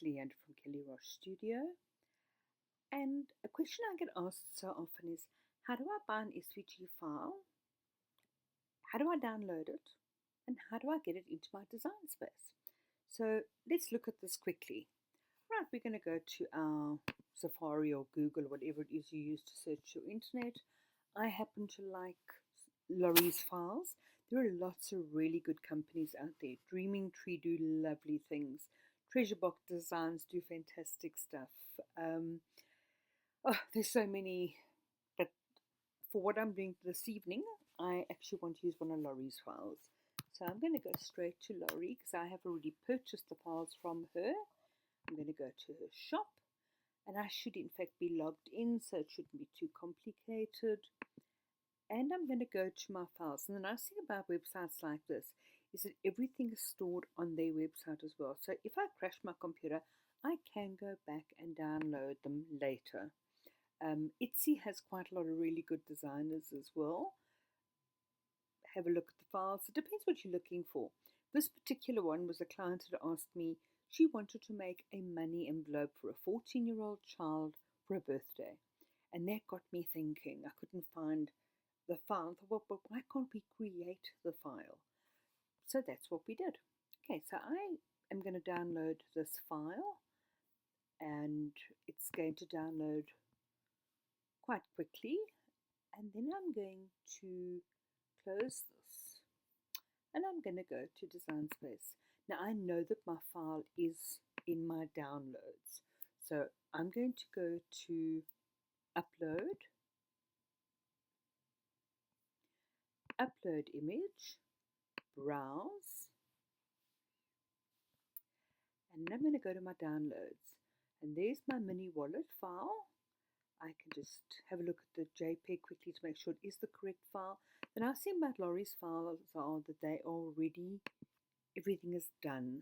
Leanne from Kelly Roche Studio. And a question I get asked so often is, how do I buy an SVG file? How do I download it? And how do I get it into my design space? So let's look at this quickly. Right, we're going to go to our Safari or Google, whatever it is you use to search your internet. I happen to like Laurie's files. There are lots of really good companies out there. Dreaming Tree do lovely things. Treasure Box Designs do fantastic stuff. There's so many. But for what I'm doing this evening, I actually want to use one of Laurie's files. So I'm going to go straight to Laurie because I have already purchased the files from her. I'm going to go to her shop, and I should in fact be logged in, so it shouldn't be too complicated. And I'm going to go to my files. And the nice thing about websites like this is that everything is stored on their website as well. So if I crash my computer, I can go back and download them later. Etsy has quite a lot of really good designers as well. Have a look at the files. It depends what you're looking for. This particular one was a client that asked me, she wanted to make a money envelope for a 14-year-old child for a birthday. And that got me thinking. I couldn't find the file. I thought, well, but why can't we create the file? So that's what we did. Okay, so I am going to download this file, and it's going to download quite quickly. And then I'm going to close this, and I'm going to go to Design Space. Now I know that my file is in my downloads, so I'm going to go to Upload, Upload Image, Browse, and I'm going to go to my downloads, and there's my mini wallet file. I can just have a look at the JPEG quickly to make sure it is the correct file. The nice thing about Laurie's files are that they already, everything is done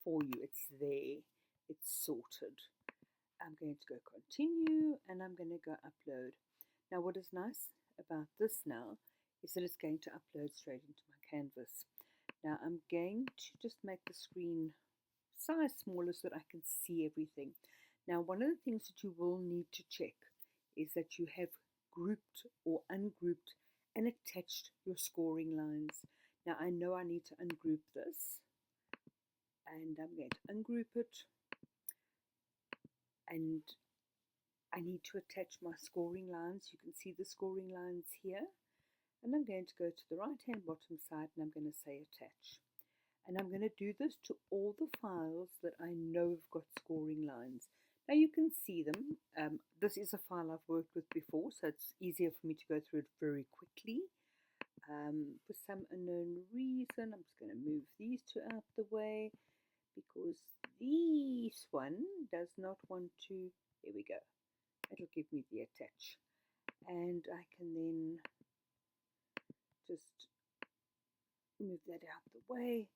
for you. It's there. It's sorted. I'm going to go continue, and I'm going to go upload. Now what is nice about this now is that it's going to upload straight into my canvas. Now I'm going to just make the screen size smaller so that I can see everything. Now one of the things that you will need to check is that you have grouped or ungrouped and attached your scoring lines. Now I know I need to ungroup this, and I'm going to ungroup it, and I need to attach my scoring lines. You can see the scoring lines here, and I'm going to go to the right hand bottom side, and I'm going to say attach. And I'm going to do this to all the files that I know have got scoring lines. Now you can see them. This is a file I've worked with before, so it's easier for me to go through it very quickly. For some unknown reason, I'm just going to move these two out the way because this one does not want to. There we go. It'll give me the attach. And I can then just move that out the way,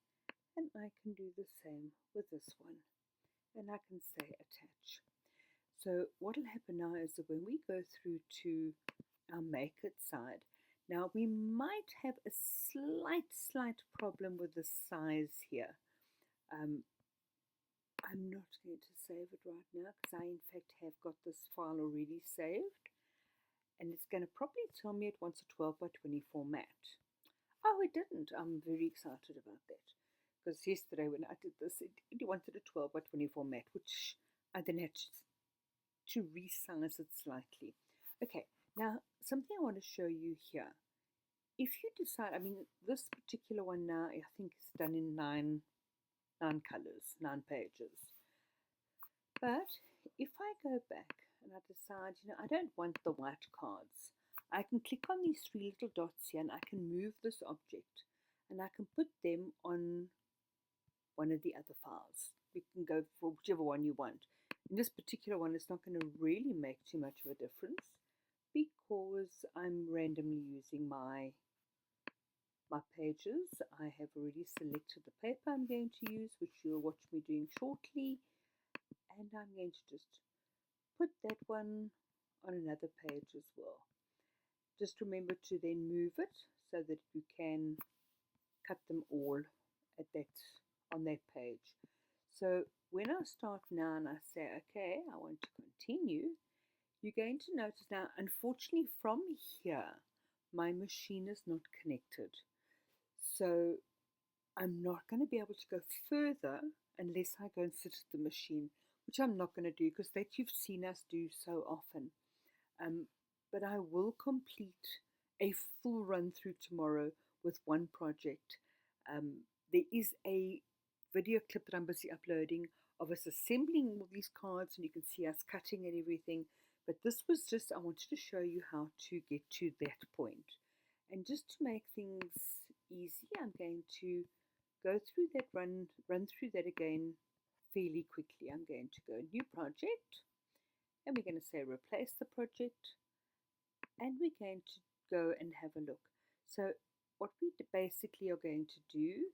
and I can do the same with this one. And I can say attach. So what will happen now is that when we go through to our make it side, now we might have a slight problem with the size here. I'm not going to save it right now because I in fact have got this file already saved, and it's going to probably tell me it wants a 12 by 24 mat. Oh, it didn't. I'm very excited about that. Because yesterday when I did this, it wanted a 12 by 24 mat, which I then had to resize it slightly. Okay, now something I want to show you here. If you decide, I mean, this particular one now, I think is done in nine colors, 9 pages. But if I go back and I decide, I don't want the white cards, I can click on these 3 little dots here, and I can move this object, and I can put them on one of the other files. You can go for whichever one you want. In this particular one, it's not going to really make too much of a difference because I'm randomly using my pages. I have already selected the paper I'm going to use, which you'll watch me doing shortly, and I'm going to just put that one on another page as well. Just remember to then move it so that you can cut them all at that on that page. So when I start now and I say, okay, I want to continue, you're going to notice now, unfortunately from here, my machine is not connected. So I'm not going to be able to go further unless I go and sit at the machine, which I'm not going to do because that you've seen us do so often. But I will complete a full run through tomorrow with one project. There is a video clip that I'm busy uploading of us assembling all these cards, and you can see us cutting and everything. But this was just, I wanted to show you how to get to that point. And just to make things easy, I'm going to go through that, run through that again fairly quickly. I'm going to go new project, and we're going to say replace the project, and we're going to go and have a look. So what we basically are going to do,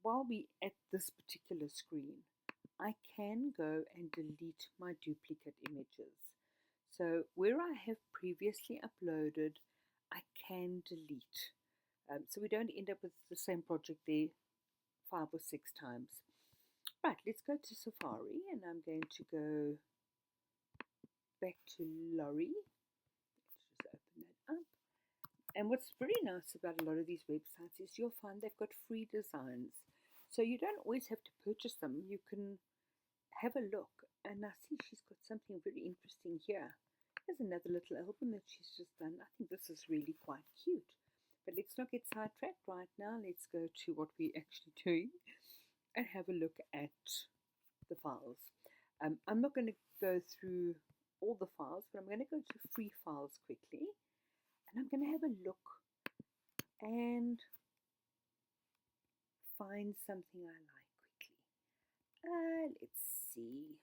while we're at this particular screen, I can go and delete my duplicate images. So where I have previously uploaded, I can delete. So we don't end up with the same project there 5 or 6 times. Right, let's go to Safari, and I'm going to go back to Lorry. Let's just open that up. And what's very nice about a lot of these websites is you'll find they've got free designs. So you don't always have to purchase them. You can have a look. And I see she's got something very interesting here. There's another little album that she's just done. I think this is really quite cute. But let's not get sidetracked right now. Let's go to what we're actually doing and have a look at the files. I'm not going to go through all the files, but I'm going to go to free files quickly. And I'm going to have a look and find something I like quickly. Let's see.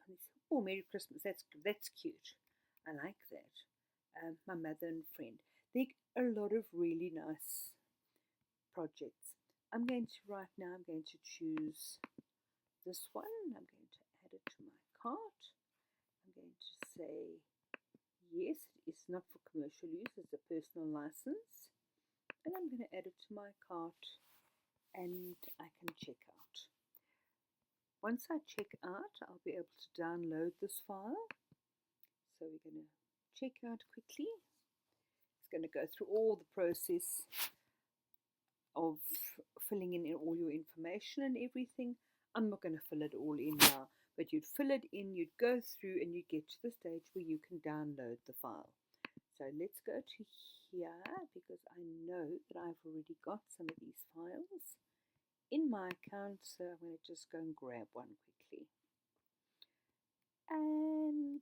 Oh, Merry Christmas. That's cute. I like that. My mother and friend. There are a lot of really nice projects. I'm going to choose this one. I'm going to add it to my cart. I'm going to say yes, it's not for commercial use, it's a personal license. And I'm going to add it to my cart, and I can check out. Once I check out, I'll be able to download this file. So we're going to check out quickly. It's going to go through all the process of filling in all your information and everything. I'm not going to fill it all in now, but you'd fill it in, you'd go through, and you get to the stage where you can download the file. So let's go to here, because I know that I've already got some of these files in my account, so I'm going to just go and grab one quickly. And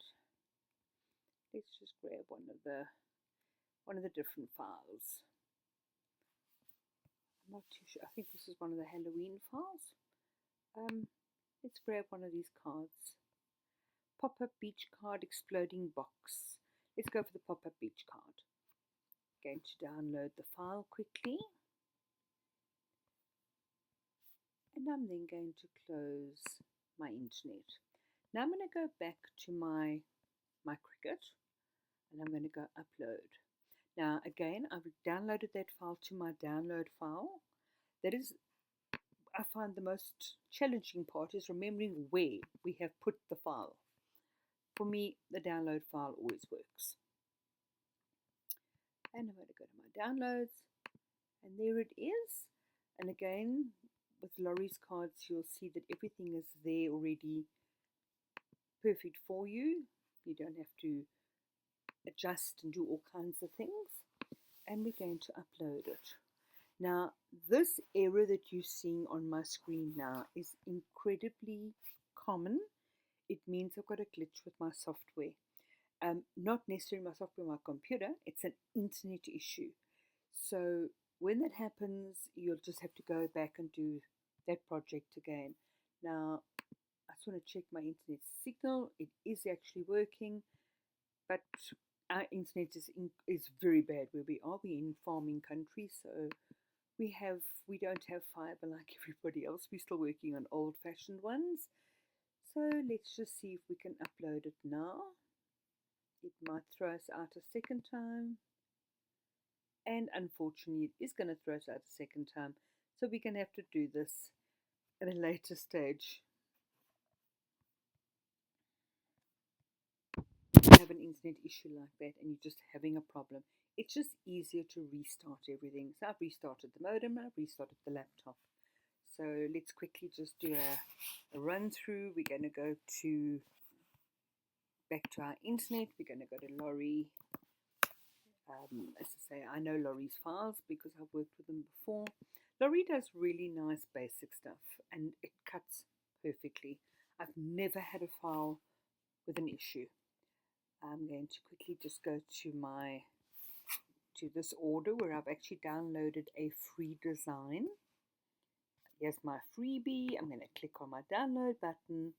let's just grab one of the different files. I'm not too sure. I think this is one of the Halloween files. Let's grab one of these cards. Pop-up beach card, exploding box. Let's go for the pop-up beach card. Going to download the file quickly. And I'm then going to close my internet. Now I'm going to go back to my Cricut, and I'm going to go upload. Now again, I've downloaded that file to my download file. That is, I find the most challenging part is remembering where we have put the file. For me, the download file always works. And I'm going to go to my downloads, and there it is. And again, with Laurie's cards, you'll see that everything is there already perfect for you. You don't have to adjust and do all kinds of things. And we're going to upload it. Now, this error that you're seeing on my screen now is incredibly common. It means I've got a glitch with my software. Not necessarily my software on my computer, it's an internet issue. So when that happens, you'll just have to go back and do that project again. Now, I just want to check my internet signal. It is actually working, but our internet is very bad where we are. We're in farming country, so we don't have fiber like everybody else. We're still working on old-fashioned ones. So let's just see if we can upload it now. It might throw us out a second time. And unfortunately, it is going to throw us out a second time. So we're going to have to do this at a later stage. have an internet issue like that and you're just having a problem, it's just easier to restart everything. So I've restarted the modem, I've restarted the laptop. So let's quickly just do a run through. We're going to go to back to our internet. We're going to go to Laurie. As I say, I know Laurie's files because I've worked with them before. Laurie does really nice basic stuff and it cuts perfectly. I've never had a file with an issue. I'm going to quickly just go to this order where I've actually downloaded a free design. Here's my freebie. I'm going to click on my download button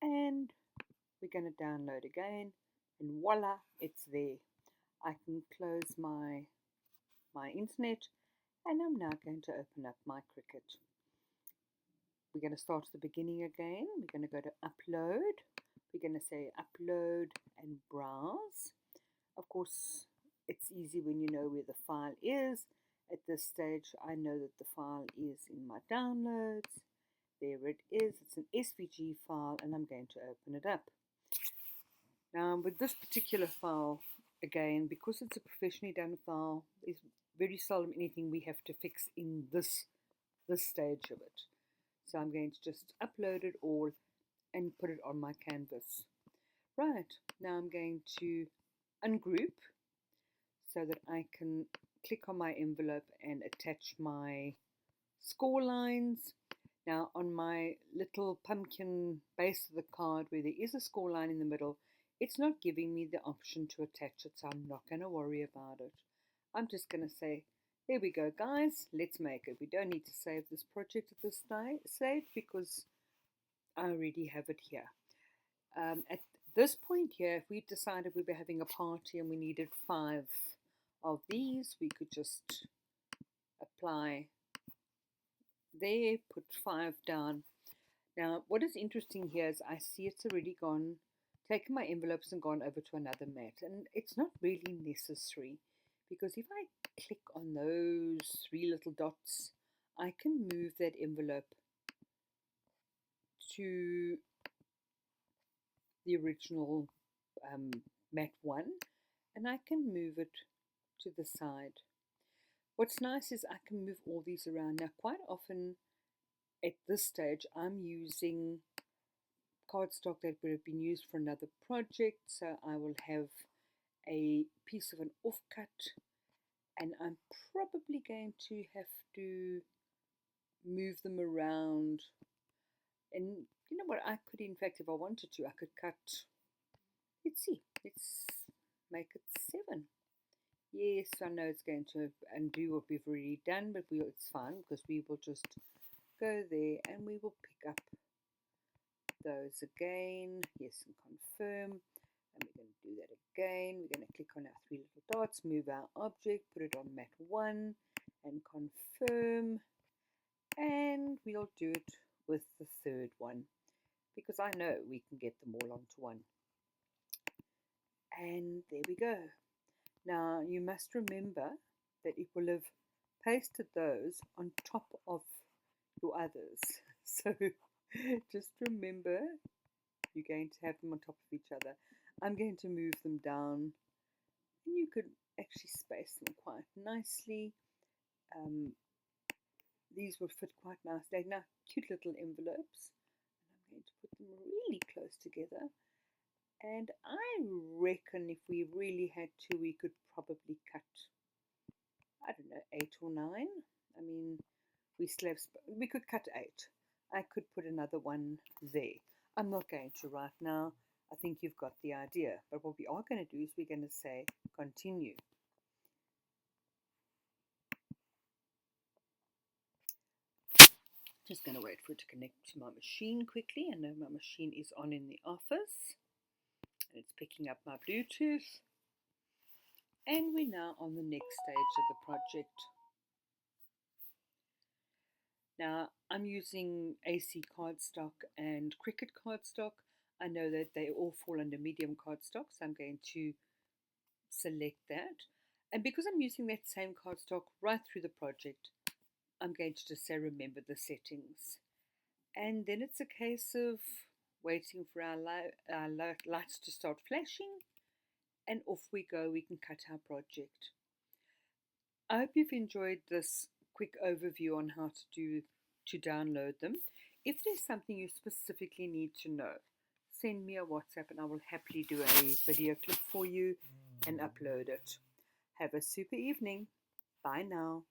and we're going to download again, and voila, it's there. I can close my internet and I'm now going to open up my Cricut. We're going to start at the beginning again. We're going to go to upload. We're going to say upload and browse. Of course, it's easy when you know where the file is. At this stage, I know that the file is in my downloads. There it is. It's an SVG file and I'm going to open it up. Now, with this particular file, again, because it's a professionally done file, there's very seldom anything we have to fix in this stage of it. So I'm going to just upload it all and put it on my canvas. Right, now I'm going to ungroup so that I can click on my envelope and attach my score lines. Now on my little pumpkin base of the card where there is a score line in the middle, it's not giving me the option to attach it, so I'm not going to worry about it. I'm just going to say, there we go guys, let's make it. We don't need to save this project at this stage because I already have it here. At this point here, if we decided we were having a party and we needed 5 of these, we could just apply there, put 5 down. Now what is interesting here is I see it's already gone, taken my envelopes and gone over to another mat, and it's not really necessary because if I click on those 3 little dots, I can move that envelope to the original mat 1 and I can move it to the side. What's nice is I can move all these around. Now quite often at this stage I'm using cardstock that would have been used for another project, so I will have a piece of an offcut and I'm probably going to have to move them around. And you know what, I could, in fact, if I wanted to, I could cut, let's see, let's make it 7. Yes, I know it's going to undo what we've already done, but it's fine because we will just go there and we will pick up those again. Yes, and confirm. And we're going to do that again. We're going to click on our 3 little dots, move our object, put it on mat 1 and confirm. And we'll do it with the 3rd one because I know we can get them all onto one. And there we go. Now you must remember that it will have pasted those on top of your others. So just remember you're going to have them on top of each other. I'm going to move them down and you could actually space them quite nicely. These will fit quite nicely. They're now cute little envelopes. And I'm going to put them really close together. And I reckon if we really had to, we could probably cut, I don't know, 8 or 9. I mean, we could cut 8. I could put another one there. I'm not going to right now. I think you've got the idea. But what we are going to do is we're going to say continue. Just going to wait for it to connect to my machine quickly. I know my machine is on in the office. And it's picking up my Bluetooth. And we're now on the next stage of the project. Now, I'm using AC cardstock and Cricut cardstock. I know that they all fall under medium cardstock, so I'm going to select that. And because I'm using that same cardstock right through the project, I'm going to just say remember the settings. And then it's a case of waiting for our lights to start flashing, and off we go. We can cut our project. I hope you've enjoyed this quick overview on how to download them. If there's something you specifically need to know, send me a WhatsApp and I will happily do a video clip for you and upload it. Have a super evening. Bye now.